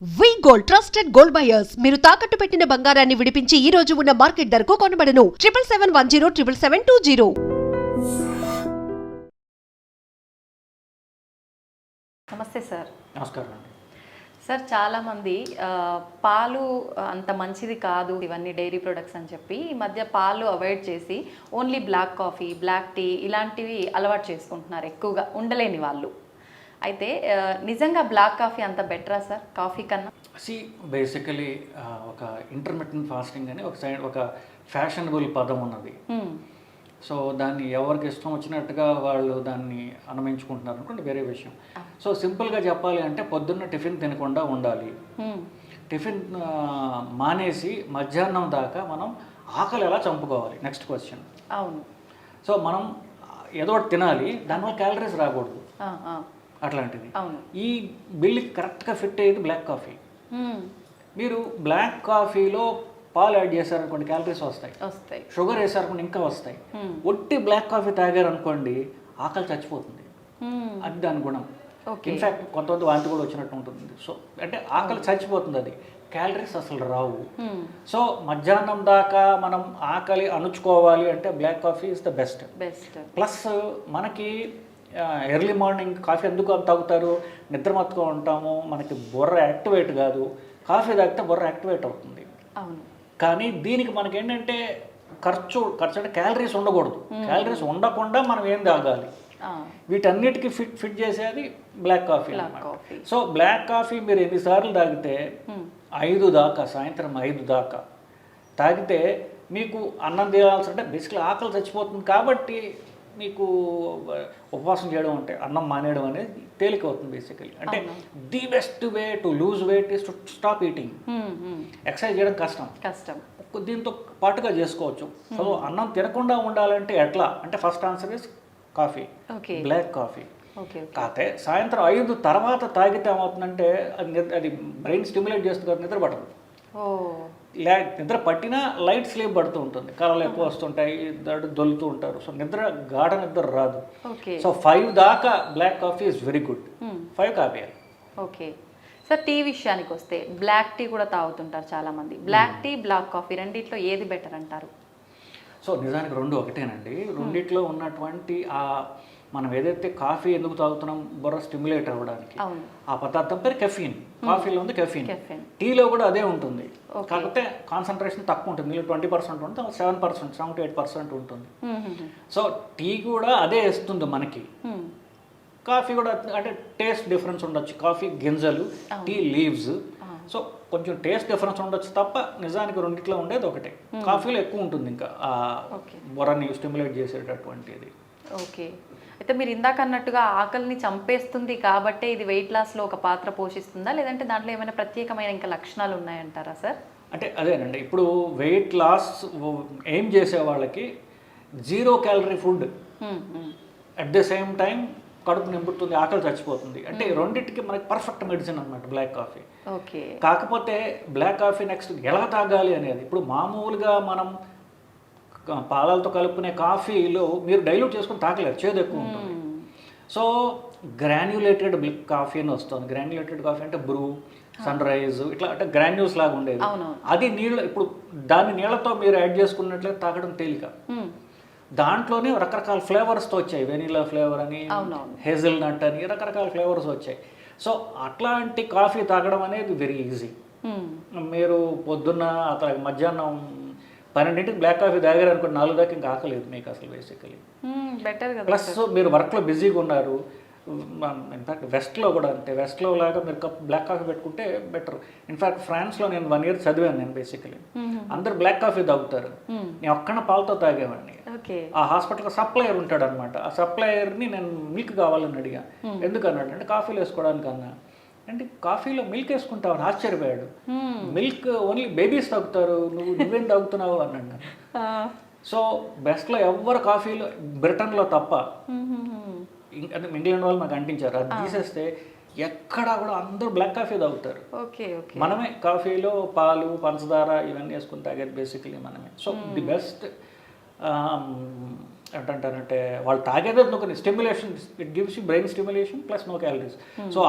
వి gold trusted gold buyers మీరు తాకట్టు పెట్టిన బంగారాన్ని విడిపించి ఈ రోజు ఉన్న మార్కెట్ ధరకు కొనబడను 7771077720. నమస్తే సార్. నమస్కారం అండి. సార్ చాలామంది పాలు అంత మంచిది కాదు ఇవన్నీ డైరీ ప్రొడక్ట్స్ అని చెప్పి ఈ మధ్య పాలు అవాయిడ్ చేసి only black coffee, black tea ఇలాంటివి అలవాటు చేసుకుంటున్నారు ఎక్కువగా ఉండలేని వాళ్ళు. అయితే నిజంగా బ్లాక్ కాఫీ అంత బెటరా సార్ కాఫీ కన్నా? బేసికలీ ఒక ఇంటర్మిటెంట్ ఫాస్టింగ్ అని ఒక ఫ్యాషనబుల్ పదం ఉన్నది. సో దాన్ని ఎవరికి ఇష్టం వచ్చినట్టుగా వాళ్ళు దాన్ని అనుమించుకుంటున్నారు అనుకోండి, వేరే విషయం. సో సింపుల్గా చెప్పాలి అంటే పొద్దున్న టిఫిన్ తినకుండా ఉండాలి. టిఫిన్ మానేసి మధ్యాహ్నం దాకా మనం ఆకలి ఎలా చంపుకోవాలి నెక్స్ట్ క్వశ్చన్. అవును. సో మనం ఏదో ఒకటి తినాలి, దానివల్ల క్యాలరీస్ రాకూడదు. అట్లాంటిది ఈ బిల్లుకి కరెక్ట్గా ఫిట్ అయ్యేది బ్లాక్ కాఫీ. మీరు బ్లాక్ కాఫీలో పాలు యాడ్ చేశారనుకోండి క్యాలరీస్ వస్తాయి, షుగర్ వేసారనుకోండి ఇంకా వస్తాయి. ఒట్టి బ్లాక్ కాఫీ తాగారనుకోండి ఆకలి చచ్చిపోతుంది. అది దాని గుణం. ఇన్ఫ్యాక్ట్ కొంతమంది వాంతి కూడా వచ్చినట్టు ఉంటుంది. సో అంటే ఆకలి చచ్చిపోతుంది, అది క్యాలరీస్ అసలు రావు. సో మధ్యాహ్నం దాకా మనం ఆకలి అణుచుకోవాలి అంటే black coffee is the best. Plus మనకి ఎర్లీ మార్నింగ్ కాఫీ ఎందుకు తాగుతారు? నిద్రమత్తుగా ఉంటాము, మనకి బుర్ర యాక్టివేట్ కాదు. కాఫీ తాగితే బుర్ర యాక్టివేట్ అవుతుంది. కానీ దీనికి మనకి ఏంటంటే ఖర్చు అంటే క్యాలరీస్ ఉండకూడదు. క్యాలరీస్ ఉండకుండా మనం ఏం తాగాలి, వీటన్నిటికీ ఫిట్ చేసేది బ్లాక్ కాఫీ అన్నమాట. సో బ్లాక్ కాఫీ మీరు ఎన్నిసార్లు తాగితే 5 దాకా, సాయంత్రం 5 దాకా తాగితే మీకు అన్నం తినాల్సి అంటే బేసిక్లీ ఆకలి చచ్చిపోతుంది. కాబట్టి మీకు ఉపవాసం చేయడం అంటే అన్నం మానేయడం అనేది తేలిక అవుతుంది బేసికలీ. అంటే the best way to lose weight is to stop eating. Exercise చేయడం కష్టం, దీంతో పాటుగా చేసుకోవచ్చు. సో అన్నం తినకుండా ఉండాలంటే ఎట్లా అంటే first answer is coffee, black coffee. కాకపోతే సాయంత్రం 5 తర్వాత తాగితే ఏమవుతుందంటే అది బ్రెయిన్ స్టిమ్యులేట్ చేస్తుంది కదా, నిద్ర పడదు. నిద్ర పట్టినా లైట్ స్లీప్ పడుతూ ఉంటుంది, కళలు ఎక్కువ వస్తుంటాయి, దొల్లుతూ ఉంటారు. సో గాఢ నిద్ర రాదు. సో 5 దాకా black coffee is very good. 5 coffee. Okay sir, tea విషయానికి వస్తే బ్లాక్ టీ కూడా తాగుతుంటారు చాలామంది. బ్లాక్ టీ, బ్లాక్ కాఫీ రెండిట్లో ఏది బెటర్ అంటారు? సో నిజానికి రెండు ఒకటేనండి. రెండిట్లో ఉన్నటువంటి మనం ఏదైతే కాఫీ ఎందుకు తాగుతున్నాం, బుర్ర స్టిమ్యులేట్ అవ్వడానికి, ఆ పదార్థం పేరు కెఫీన్. కాఫీలో ఉంది కెఫీన్, టీలో కూడా అదే ఉంటుంది. కాకపోతే కాన్సన్ట్రేషన్ తక్కువ ఉంటుంది. నీళ్ళు 20% ఉంటుంది, 7%, 7-8% ఉంటుంది. సో టీ కూడా అదే ఇస్తుంది మనకి. కాఫీ కూడా అంటే టేస్ట్ డిఫరెన్స్ ఉండొచ్చు. కాఫీ గింజలు, టీ లీవ్స్. సో కొంచెం టేస్ట్ డిఫరెన్స్ ఉండొచ్చు తప్ప నిజానికి రెండిట్లో ఉండేది ఒకటే. కాఫీలో ఎక్కువ ఉంటుంది ఇంకా బుర్రని స్టిమ్యులేట్ చేసేటటువంటిది. ఓకే. అయితే మీరు ఇందాక అన్నట్టుగా ఆకలిని చంపేస్తుంది కాబట్టే ఇది వెయిట్ లాస్లో ఒక పాత్ర పోషిస్తుందా, లేదంటే దాంట్లో ఏమైనా ప్రత్యేకమైన ఇంకా లక్షణాలు ఉన్నాయంటారా సార్? అంటే అదేనండి, ఇప్పుడు వెయిట్ లాస్ ఏం చేసే వాళ్ళకి 0 calorie food at the same time కడుపు నింపుతుంది, ఆకలి చచ్చిపోతుంది. అంటే రెండింటికి మనకి పర్ఫెక్ట్ మెడిసిన్ అనమాట బ్లాక్ కాఫీ. కాకపోతే బ్లాక్ కాఫీ నెక్స్ట్ ఎలా తాగాలి అనేది, ఇప్పుడు మామూలుగా మనం పాలతో కలుపుకునే కాఫీలో మీరు డైల్యూట్ చేసుకుని తాగలేరు, చేదు ఎక్కువ ఉంటుంది. సో గ్రాన్యులేటెడ్ కాఫీ అని వస్తుంది. గ్రాన్యులేటెడ్ కాఫీ అంటే బ్రూ, సన్ రైజ్ ఇట్లా అంటే గ్రాన్యూల్స్ లాగా ఉండేది. అది నీళ్ళు, ఇప్పుడు దాన్ని నీళ్ళతో మీరు యాడ్ చేసుకున్నట్లయితే తాగడం తేలిక. దాంట్లోనే రకరకాల ఫ్లేవర్స్తో వచ్చాయి, వెనీలా ఫ్లేవర్ అని, హేజల్ నట్ అని, రకరకాల ఫ్లేవర్స్ వచ్చాయి. సో అట్లాంటి కాఫీ తాగడం అనేది వెరీ ఈజీ. మీరు పొద్దున్న అతను మధ్యాహ్నం 12ంటికి బ్లాక్ కాఫీ తాగారు అనుకోండి, 4 దాకా ఇంకా ఆకలేదు మీకు అసలు బేసికలీ. ప్లస్ మీరు వర్క్లో బిజీగా ఉన్నారు. ఇన్ఫ్యాక్ట్ వెస్ట్లో కూడా అంతే. వెస్ట్లో లాగా మీరు బ్లాక్ కాఫీ పెట్టుకుంటే బెటర్. ఇన్ఫ్యాక్ట్ ఫ్రాన్స్లో నేను 1 year చదివాను నేను బేసికలీ. అందరు బ్లాక్ కాఫీ తాగుతారు, నేను ఒక్కన పాలతో తాగేవాడిని. ఆ హాస్పిటల్లో సప్లయర్ ఉంటాడు అనమాట. ఆ సప్లయర్ని నేను మిల్క్ కావాలని అడిగా. ఎందుకన్నాడు అంటే కాఫీలో వేసుకోవడానికి అన్నా. అంటే కాఫీలో మిల్క్ వేసుకుంటావు అని ఆశ్చర్యపోయాడు. మిల్క్ ఓన్లీ బేబీస్ తాగుతారు, నువ్వేం తాగుతున్నావు అన్నాడు. సో బెస్ట్లో ఎవరు కాఫీలో, బ్రిటన్లో తప్ప, ఇంగ్లాండ్ వాళ్ళు నాకు అంటించారు, అది తీసేస్తే ఎక్కడా కూడా అందరూ బ్లాక్ కాఫీ తాగుతారు. మనమే కాఫీలో పాలు, పంచదార ఇవన్నీ వేసుకుని తాగేది బేసికలీ మనమే. సో ది బెస్ట్ ఏంటంటారంటే వాళ్ళు తాగేది కొన్ని stimulation, it gives you brain stimulation plus no calories. So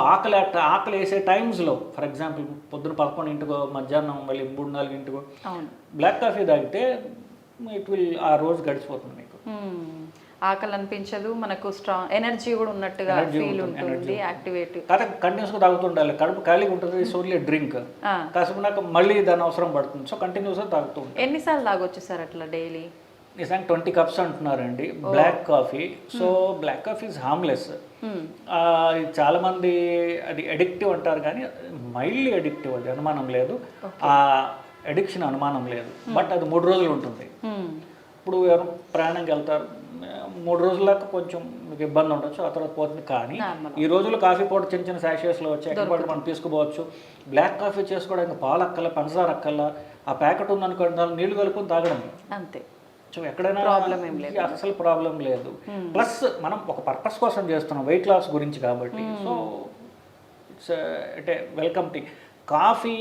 ఆకలి వేసే టైమ్స్లో ఫర్ ఎగ్జాంపుల్ పొద్దున 11 మధ్యాహ్నం మళ్ళీ 3-4 బ్లాక్ కాఫీ తాగితే ఇట్ విల్ ఆ రోజు గడిచిపోతుంది మీకు. ఆకలి అనిపించదు, మనకు స్ట్రాంగ్ ఎనర్జీ కూడా ఉన్నట్టుగా ఫీల్ ఉంటుంది, యాక్టివేట్. కాకపోతే కంటిన్యూస్గా తాగుతుండాలి, కడుపు ఖాళీగా ఉంటుంది, ఓన్లీ డ్రింక్ కాసేపు నాకు మళ్ళీ దాని అవసరం పడుతుంది. సో కంటిన్యూస్గా తాగుతూ ఉంటాను. ఎన్నిసార్లు తాగొచ్చు సార్ అట్లా డైలీ? నిజానికి 20 cups అంటున్నారండి black coffee. So black coffee is harmless. చాలా మంది అది అడిక్టివ్ అంటారు, కానీ మైల్డ్లీ అడిక్టివ్, అది అనుమానం లేదు, ఆ అడిక్షన్ అనుమానం లేదు. బట్ అది 3 రోజులు ఉంటుంది. ఇప్పుడు ఎవరు ప్రయాణంకి వెళ్తారు, 3 రోజుల దాకా కొంచెం మీకు ఇబ్బంది ఉండొచ్చు, ఆ తర్వాత పోతుంది. కానీ ఈ రోజుల్లో కాఫీ పౌడర్ చిన్న చిన్న శాషేస్లో వచ్చి ఎక్కడ మనం తీసుకోవచ్చు. బ్లాక్ కాఫీ చేసుకోవడానికి పాలు అక్కల, పంచదార అక్కల, ఆ ప్యాకెట్ ఉందనుకోండి, నీళ్లు కలుపుకొని తాగడం అంతే. సో ఎక్కడైనా అసలు ప్రాబ్లం లేదు. ప్లస్ మనం ఒక పర్పస్ కోసం చేస్తున్నాం, వెయిట్ లాస్ గురించి కాబట్టి. సో ఇట్స్ అంటే వెల్కమ్ టీ. కాఫీ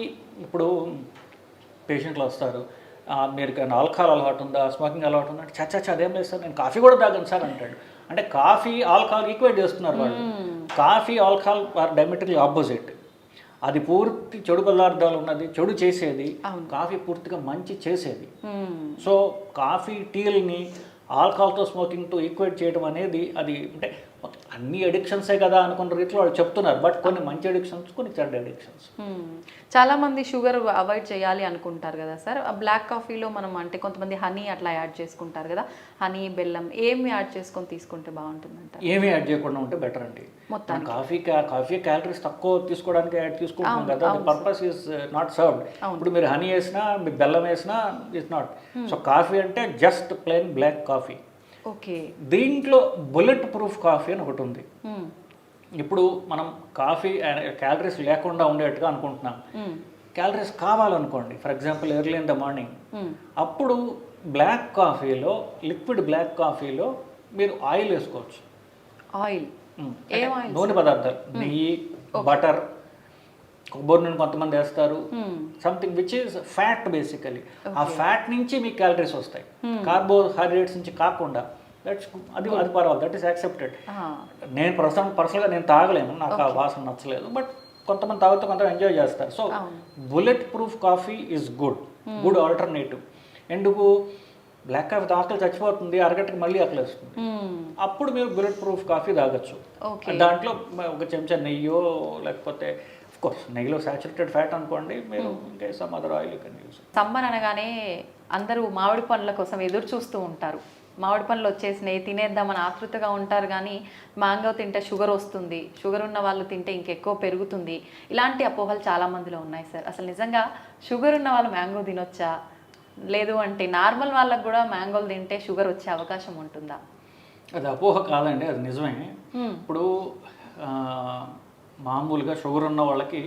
ఇప్పుడు పేషెంట్లు వస్తారు, మీరు ఆల్కహాల్ అలవాటు ఉందా, స్మోకింగ్ అలవాటు ఉందా అంటే చచ్చా అదేం లేదు సార్, నేను కాఫీ కూడా తాగను సార్ అంటాడు. అంటే కాఫీ ఆల్కహాల్ ఈక్వేట్ చేస్తున్నారు వాళ్ళు. Coffee alcohol are diametrical opposite. అది పూర్తి చెడు పదార్థాలు ఉన్నది, చెడు చేసేది. కాఫీ పూర్తిగా మంచి చేసేది. సో కాఫీ టీల్ని ఆల్కహాల్తో స్మోకింగ్తో ఈక్వేట్ చేయడం అనేది అది అంటే అన్ని అడిక్షన్సే కదా అనుకున్న రీతిలో వాళ్ళు చెప్తున్నారు. బట్ కొన్ని మంచి అడిక్షన్స్, కొన్ని చెడ్డ అడిక్షన్స్. చాలా మంది షుగర్ అవాయిడ్ చేయాలి అనుకుంటారు కదా సార్. బ్లాక్ కాఫీలో మనం అంటే కొంతమంది హనీ అట్లా యాడ్ చేసుకుంటారు కదా, హనీ, బెల్లం ఏమి యాడ్ చేసుకొని తీసుకుంటే బాగుంటుందంట? ఏమీ యాడ్ చేయకుండా ఉంటే బెటర్ అండి. మొత్తం కాఫీ క్యాలరీస్ తక్కువ తీసుకోవడానికి యాడ్ తీసుకుంటున్నాం కదా, the purpose is not served. ఇప్పుడు మీరు హనీ వేసినా, మీరు బెల్లం వేసినా ఇట్స్ నాట్. సో కాఫీ అంటే just plain black coffee. Okay. దీంట్లో బుల్లెట్ ప్రూఫ్ కాఫీ అని ఒకటి ఉంది. ఇప్పుడు మనం కాఫీ క్యాలరీస్ లేకుండా ఉండేట్టుగా అనుకుంటున్నాం. క్యాలరీస్ కావాలనుకోండి, for example early in the morning, అప్పుడు బ్లాక్ కాఫీలో, లిక్విడ్ బ్లాక్ కాఫీలో మీరు ఆయిల్ వేసుకోవచ్చు. ఆయిల్, నూనె పదార్థాలు, నెయ్యి, బటర్, కొబ్బరి నూనె కొంతమంది వేస్తారు, something which is fat basically. ఆ ఫ్యాట్ నుంచి మీకు క్యాలరీస్ వస్తాయి, కార్బోహైడ్రేట్స్ నుంచి కాకుండా. అది పర్వాలేదు, దట్ ఈస్ యాక్సెప్టెడ్. నేను పర్సనల్గా నేను తాగలేను, నాకు ఆ వాసన నచ్చలేదు. బట్ కొంతమంది తాగుతూ కొంతమంది ఎంజాయ్ చేస్తారు. So bullet proof coffee is good alternative. ఎందుకు? బ్లాక్ కాఫీ ఆకలి చచ్చిపోతుంది, అరగంటకి మళ్ళీ ఆకలి వస్తుంది. అప్పుడు మీరు బుల్లెట్ ప్రూఫ్ కాఫీ తాగొచ్చు. దాంట్లో ఒక చెంచా నెయ్యో, లేకపోతే కోర్స్ నెయ్యిలో సాచురేటెడ్ ఫ్యాట్ అనుకోండి, మీరు ఇంకా some other oil can use. Summer అనగానే అందరూ మామిడి పండ్ల కోసం ఎదురు చూస్తూ ఉంటారు. మామిడి పండ్లు వచ్చేసినాయి, తినేద్దామని ఆతృతగా ఉంటారు. కానీ మ్యాంగో తింటే షుగర్ వస్తుంది, షుగర్ ఉన్న వాళ్ళు తింటే ఇంకెక్కువ పెరుగుతుంది, ఇలాంటి అపోహలు చాలా మందిలో ఉన్నాయి సార్. అసలు నిజంగా షుగర్ ఉన్న వాళ్ళు మ్యాంగో తినొచ్చా? లేదు అంటే నార్మల్ వాళ్ళకు కూడా మ్యాంగోలు తింటే షుగర్ వచ్చే అవకాశం ఉంటుందా? అది అపోహ కాదండి, అది నిజమే. ఇప్పుడు మామూలుగా షుగర్ ఉన్న వాళ్ళకి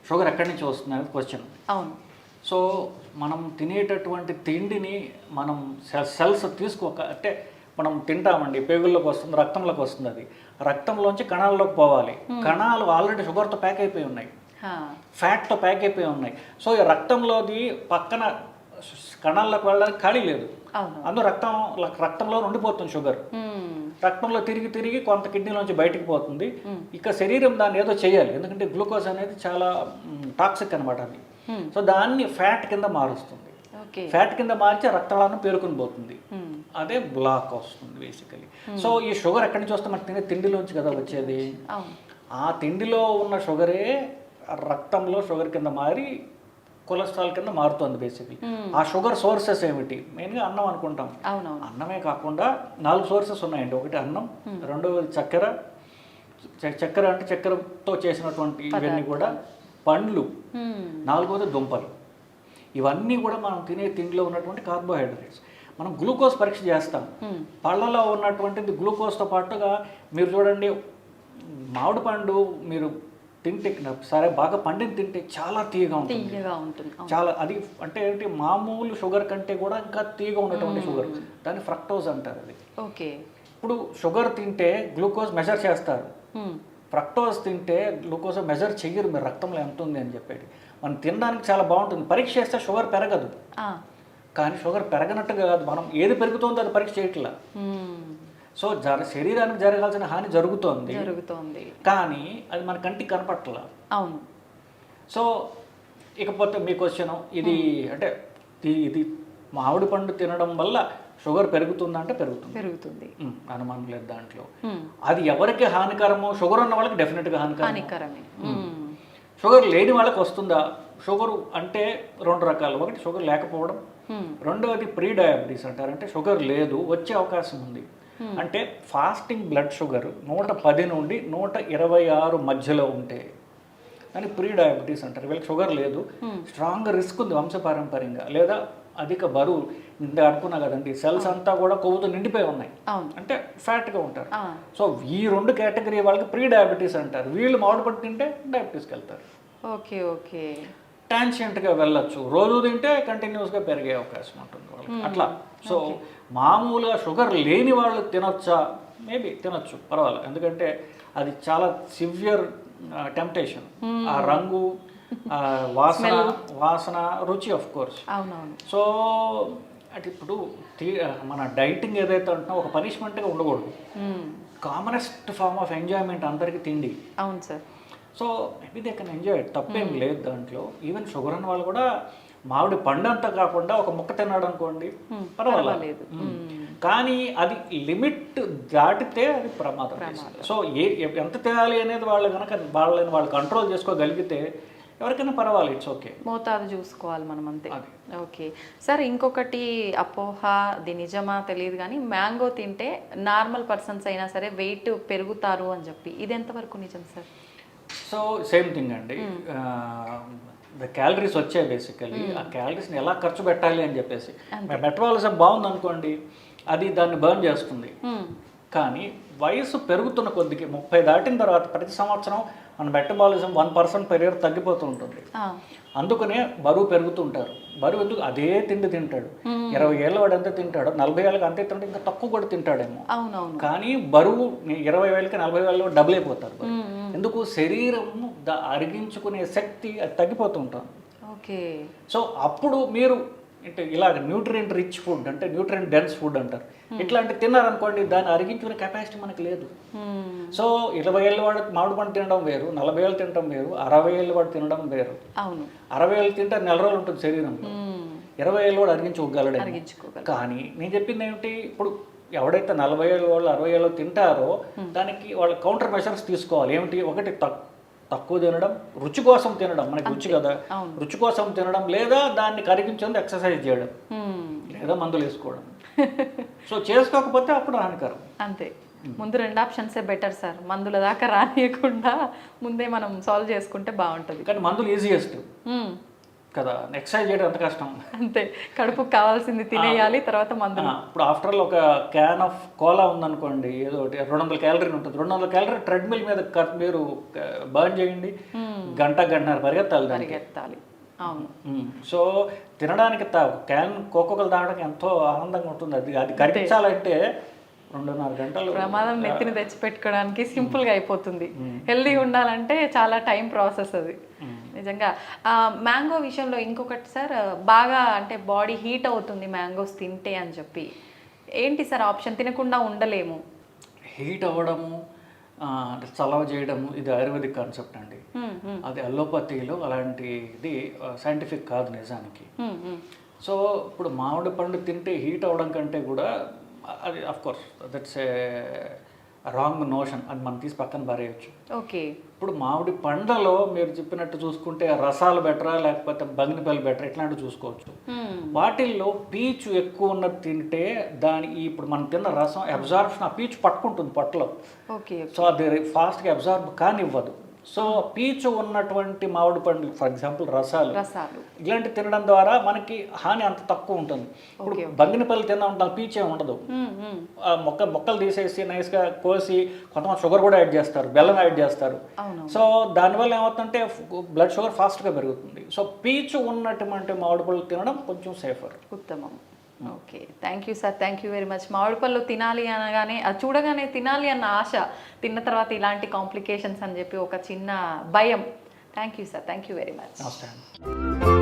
షుగర్ ఎక్కడి నుంచి వస్తుంది అనేది క్వశ్చన్. అవును. సో మనం తినేటటువంటి తిండిని మనం సెల్స్ తీసుకోక, అంటే మనం తింటామండి, పేగుల్లోకి వస్తుంది, రక్తంలోకి వస్తుంది, అది రక్తంలోంచి కణాల్లోకి పోవాలి. కణాలు ఆల్రెడీ షుగర్తో ప్యాక్ అయిపోయి ఉన్నాయి, ఫ్యాట్తో ప్యాక్ అయిపోయి ఉన్నాయి. సో ఈ రక్తంలోది పక్కన కణాల్లోకి వెళ్ళడానికి ఖాళీ లేదు, అందులో రక్తంలో ఉండిపోతుంది షుగర్. రక్తంలో తిరిగి కొంత కిడ్నీలోంచి బయటికి పోతుంది. ఇక శరీరం దాన్ని ఏదో చేయాలి, ఎందుకంటే గ్లూకోజ్ అనేది చాలా టాక్సిక్ అనమాట అది. సో దాన్ని ఫ్యాట్ కింద మారుస్తుంది. ఫ్యాట్ కింద మార్చి రక్తనాళం పేరుకుని పోతుంది, అదే బ్లాక్ వస్తుంది బేసికలీ. సో ఈ షుగర్ ఎక్కడి నుంచి వస్తే మనకి తినే తిండిలోంచి కదా వచ్చేది. ఆ తిండిలో ఉన్న షుగరే రక్తంలో షుగర్ కింద మారి కొలెస్ట్రాల్ కింద మారుతుంది బేసిక్లీ. ఆ షుగర్ సోర్సెస్ ఏమిటి? మెయిన్గా అన్నం అనుకుంటాం. అన్నమే కాకుండా 4 సోర్సెస్ ఉన్నాయండి. ఒకటి అన్నం, రెండవది చక్కెర అంటే చక్కెరతో చేసినటువంటి ఇవన్నీ కూడా, పండ్లు, నాలుగవది దుంపలు. ఇవన్నీ కూడా మనం తినే తిండిలో ఉన్నటువంటి కార్బోహైడ్రేట్స్. మనం గ్లూకోజ్ పరీక్ష చేస్తాం, పళ్ళలో ఉన్నటువంటిది గ్లూకోజ్తో పాటుగా మీరు చూడండి, మామిడి పండు మీరు తింటే సరే బాగా పండిన తింటే చాలా తీయగా ఉంటుంది. చాలా అది అంటే ఏంటి, మామూలు షుగర్ కంటే కూడా ఇంకా తీయగా ఉన్నటువంటి షుగర్, దాన్ని ఫ్రక్టోజ్ అంటారు. అది ఓకే. ఇప్పుడు షుగర్ తింటే గ్లూకోజ్ మెజర్ చేస్తారు, ఫ్రక్టోజ్ తింటే గ్లూకోజ్ మెజర్ చెయ్యరు, మీరు రక్తంలో ఎంత ఉంది అని చెప్పేది. మనం తినడానికి చాలా బాగుంటుంది, పరీక్ష చేస్తే షుగర్ పెరగదు. కానీ షుగర్ పెరగనట్టుగా కాదు, మనం ఏది పెరుగుతుందో అది పరీక్ష చేయట్లా. సో శరీరానికి జరగాల్సిన హాని జరుగుతోంది, కానీ అది మన కంటికి కనపట్ల. అవును. సో ఇకపోతే మీ క్వశ్చన్, ఇది అంటే ఇది మామిడి పండు తినడం వల్ల షుగర్ పెరుగుతుందంటే పెరుగుతుంది, అనుమానం లేదు దాంట్లో. అది ఎవరికి హానికరమో, షుగర్ ఉన్న వాళ్ళకి డెఫినెట్గా హానికరమే. షుగర్ లేని వాళ్ళకి వస్తుందా? షుగర్ అంటే 2 రకాలు. ఒకటి షుగర్ లేకపోవడం, రెండవది ప్రీ డయాబెటీస్ అంటారు, అంటే షుగర్ లేదు వచ్చే అవకాశం ఉంది. అంటే ఫాస్టింగ్ బ్లడ్ షుగర్ 110 నుండి 126 మధ్యలో ఉంటే అని ప్రీ డయాబెటీస్ అంటారు. వీళ్ళకి షుగర్ లేదు, స్ట్రాంగ్ రిస్క్ ఉంది వంశపారంపర్యంగా, లేదా అధిక బరువు. ఇంత అనుకున్నా కదండి, సెల్స్ అంతా కూడా కొవ్వుతో నిండిపోయి ఉన్నాయి, అంటే ఫ్యాట్గా ఉంటారు. సో ఈ 2 కేటగిరీ వాళ్ళకి ప్రీ డయాబెటీస్ అంటారు. వీళ్ళు మామిడి పండు తింటే డయాబెటీస్కి వెళ్తారు. ఓకే. ట్రాన్షియంట్గా వెళ్ళొచ్చు, రోజు తింటే కంటిన్యూస్గా పెరిగే అవకాశం ఉంటుంది వాళ్ళకి అట్లా. సో మామూలుగా షుగర్ లేని వాళ్ళు తినొచ్చా? మేబీ తినొచ్చు, పర్వాలేదు. ఎందుకంటే అది చాలా సివియర్ టెంప్టేషన్. ఆ రంగు, వాసన, రుచి, ఆఫ్ కోర్స్. సో అంటే ఇప్పుడు మన డైటింగ్ ఏదైతే ఉంటున్నా ఒక పనిష్మెంట్గా ఉండకూడదు. కామనెస్ట్ ఫార్మ్ ఆఫ్ ఎంజాయ్మెంట్ అందరికీ తిండి. అవును sir. So maybe they can enjoy it, తప్పేం లేదు దాంట్లో. ఈవెన్ షుగర్ అన్న వాళ్ళు కూడా మామిడి పండు అంతా కాకుండా ఒక ముక్క తిన్నాడు అనుకోండి, పర్వాలేదు. కానీ అది లిమిట్ దాటితే అది ప్రమాదం. సో ఎంత తినాలి అనేది వాళ్ళు కంట్రోల్ చేసుకోగలిగితే ఎవరికైనా పర్వాలేదు, ఇట్స్ ఓకే. మోతాదు చూసుకోవాలి మనం అంతే. ఓకే సార్, ఇంకొకటి అపోహ, అది నిజమా తెలియదు కానీ మ్యాంగో తింటే నార్మల్ పర్సన్స్ అయినా సరే వెయిట్ పెరుగుతారు అని చెప్పి, ఇది ఎంతవరకు నిజం సార్? సో సేమ్ థింగ్ అండి, క్యాలరీస్ వచ్చాయి బేసికలీ. ఆ క్యాలరీస్ని ఎలా ఖర్చు పెట్టాలి అని చెప్పేసి, మెటబాలిజం బాగుంది అనుకోండి, అది దాన్ని బర్న్ చేస్తుంది. కానీ వయసు పెరుగుతున్న కొద్దికి 30 దాటిన తర్వాత ప్రతి సంవత్సరం మన మెటబాలిజం 1% per year తగ్గిపోతూ ఉంటుంది. అందుకనే బరువు పెరుగుతుంటారు. బరువు ఎందుకు? అదే తిండి తింటాడు. 20 ఏళ్ళ వాడు ఎంత తింటాడో 40 ఏళ్ళకి అంతే తింటే ఇంకా తక్కువ కూడా తింటాడేమో. కానీ బరువు 20 ఏళ్ళకి 40 ఏళ్ళలో డబుల్ అయిపోతారు. ఎందుకు? శరీరం అరిగించుకునే శక్తి అది తగ్గిపోతూ ఉంటుంది. సో అప్పుడు మీరు అంటే ఇలాగ న్యూట్రియంట్ రిచ్ ఫుడ్, అంటే న్యూట్రియంట్ డెన్స్ ఫుడ్ అంటారు, ఇట్లాంటి తిన్నారనుకోండి, దాన్ని అరిగించుకునే కెపాసిటీ మనకు లేదు. సో 20 ఏళ్ళ వాడు మామిడి పండు తినడం వేరు, 40 ఏళ్ళు తినడం వేరు, 60 ఏళ్ళ వాడు తినడం వేరు. 60 ఏళ్ళు తింటే 4 రోజులు ఉంటుంది శరీరంలో. 20 ఏళ్ళ వాడు అరిగించుకోగలడు. కానీ నేను చెప్పింది ఏమిటి, ఇప్పుడు ఎవడైతే 40 ఏళ్ళ వాళ్ళు 60 ఏళ్ళు తింటారో దానికి వాళ్ళు కౌంటర్ మెషర్స్ తీసుకోవాలి. ఏమిటి? ఒకటి తక్కువ తినడం, రుచి కోసం తినడం, మనకి రుచి కదా, రుచి కోసం తినడం, లేదా దాన్ని కరిగించేందుకు ఎక్సర్సైజ్ చేయడం, లేదా మందులు వేసుకోవడం. సో చేసుకోకపోతే అప్పుడు హానికరం. అంతే. ముందు 2 ఆప్షన్సే బెటర్ సార్, మందుల దాకా రానియకుండా ముందే మనం సాల్వ్ చేసుకుంటే బాగుంటుంది. కానీ మందులు ఈజియెస్ట్ కదా, ఎక్సర్సైజ్ చేయడం ఎంత కష్టం. అంతే, కడుపుకు కావాల్సింది తినేయాలి, తర్వాత మందులు. ఇప్పుడు ఆఫ్టర్ ఆల్ ఒక క్యాన్ ఆఫ్ కోలా ఉందనుకోండి, ఏదో 200 క్యాలరీ ఉంటుంది. 200 క్యాలరీ ట్రెడ్మిల్ మీద మీరు బర్న్ చేయండి, గంటన్నర పరిగెత్తాలి. అవును. సో తినడానికి క్యాన్ కోకోకలు తాగడానికి ఎంతో ఆనందంగా ఉంటుంది. అది కరిగించాలంటే 2.5 గంటలు. ప్రమాదం నెత్తిని తెచ్చిపెట్టుకోవడానికి సింపుల్గా అయిపోతుంది. హెల్దీగా ఉండాలంటే చాలా టైం ప్రాసెస్ అది నిజంగా. మ్యాంగో విషయంలో ఇంకొకటి సార్, బాగా అంటే బాడీ హీట్ అవుతుంది మ్యాంగోస్ తింటే అని చెప్పి, ఏంటి సార్ ఆప్షన్? తినకుండా ఉండలేము. హీట్ అవ్వడము, చలవ చేయడము, ఇది ఆయుర్వేదిక్ కాన్సెప్ట్ అండి. అది అల్లోపతిలో అలాంటిది సైంటిఫిక్ కాదు నిజానికి. సో ఇప్పుడు మామిడి పండు తింటే హీట్ అవ్వడం కంటే కూడా అది of course that's a wrong notion, అది మనం తీసి పక్కన పారేయచ్చు. ఓకే. ఇప్పుడు మామిడి పండ్లలో మీరు చెప్పినట్టు చూసుకుంటే రసాలు బెటరా లేకపోతే బంగినపల్లి బెటరా, ఇట్లాంటివి చూసుకోవచ్చు. వాటిల్లో పీచు ఎక్కువ ఉన్నది తింటే ఇప్పుడు మనం తిన్న రసం అబ్జార్ప్షన్, ఆ పీచు పట్టుకుంటుంది పొట్టలో. సో అది ఫాస్ట్గా అబ్జార్బ్ కానివ్వదు. సో పీచు ఉన్నటువంటి మామిడి పండ్లు, ఫర్ ఎగ్జాంపుల్ రసాలు, ఇలాంటి తినడం ద్వారా మనకి హాని అంత తక్కువ ఉంటుంది. ఇప్పుడు బంగినపల్లి తిన్నా ఉంటాం, పీచు ఏమి ఉండదు. మొక్కలు తీసేసి నైస్గా కోసి కొంతమంది షుగర్ కూడా యాడ్ చేస్తారు, బెల్లం యాడ్ చేస్తారు. సో దానివల్ల ఏమవుతుందంటే బ్లడ్ షుగర్ ఫాస్ట్గా పెరుగుతుంది. సో పీచు ఉన్నటువంటి మామిడి పళ్ళు తినడం కొంచెం సేఫర్, ఉత్తమం. Okay, thank you sir, thank you very much. మామిడి పళ్ళు తినాలి అనగానే, అది చూడగానే తినాలి అన్న ఆశ, తిన్న తర్వాత ఇలాంటి కాంప్లికేషన్స్ అని చెప్పి ఒక చిన్న భయం. Thank you sir, thank you very much. నమస్తే.